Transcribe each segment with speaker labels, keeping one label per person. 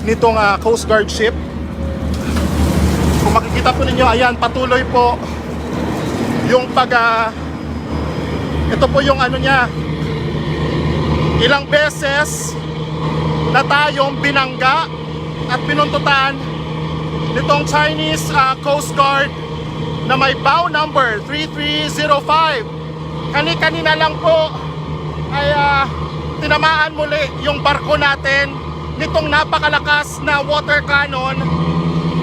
Speaker 1: nitong Coast Guard ship. Kung makikita po ninyo, ayan, patuloy po yung ito po yung ano niya, ilang beses na tayong binangga at pinuntutan nitong Chinese Coast Guard na may bow number 3305. Kani-kanina lang po ay tinamaan muli yung barko natin nitong napakalakas na water cannon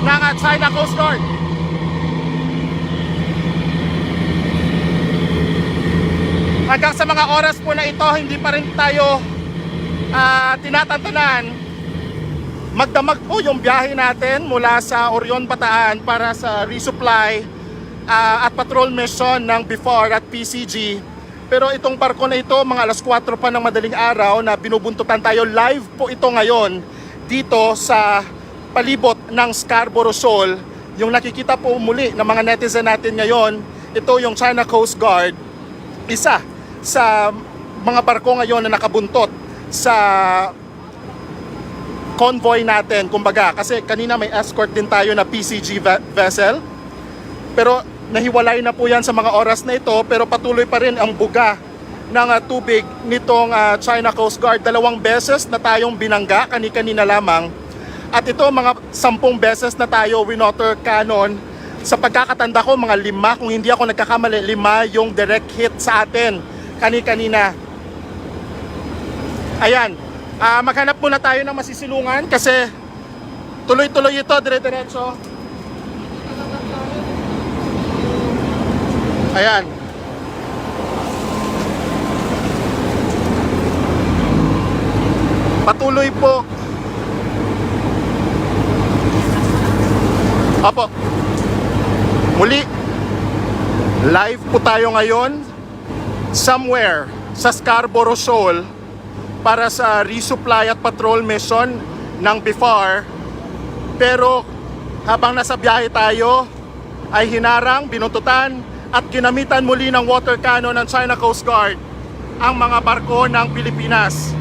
Speaker 1: ng China Coast Guard. Hanggang sa mga oras po na ito, hindi pa rin tayo tinatantanan. Magdamag po yung biyahe natin mula sa Orion, Bataan para sa resupply at patrol mission ng BIFAR at PCG. Pero itong barko na ito, mga alas 4 pa ng madaling araw na binubuntutan tayo, live po ito ngayon dito sa palibot ng Scarborough Shoal. Yung nakikita po muli ng mga netizen natin ngayon, ito yung China Coast Guard, isa sa mga barko ngayon na nakabuntot sa convoy natin, kumbaga, kasi kanina may escort din tayo na PCG vessel, pero nahiwalay na po yan sa mga oras na ito, pero patuloy pa rin ang buga ng tubig nitong China Coast Guard. 2 beses na tayong binangga kani-kanina lamang, at ito mga 10 beses na tayo winotter cannon. Sa pagkakatanda ko, mga 5, kung hindi ako nagkakamali, 5 yung direct hit sa atin kani-kanina. Ayan, maghanap muna tayo ng masisilungan kasi tuloy-tuloy ito, dire-diretso. Ayan. Patuloy po. Opo. Muli, live po tayo ngayon somewhere sa Scarborough Shoal para sa resupply at patrol mission ng BIFAR. Pero habang nasa biyahe tayo ay hinarang, binuntutan at ginamitan muli ng water cannon ng China Coast Guard ang mga barko ng Pilipinas.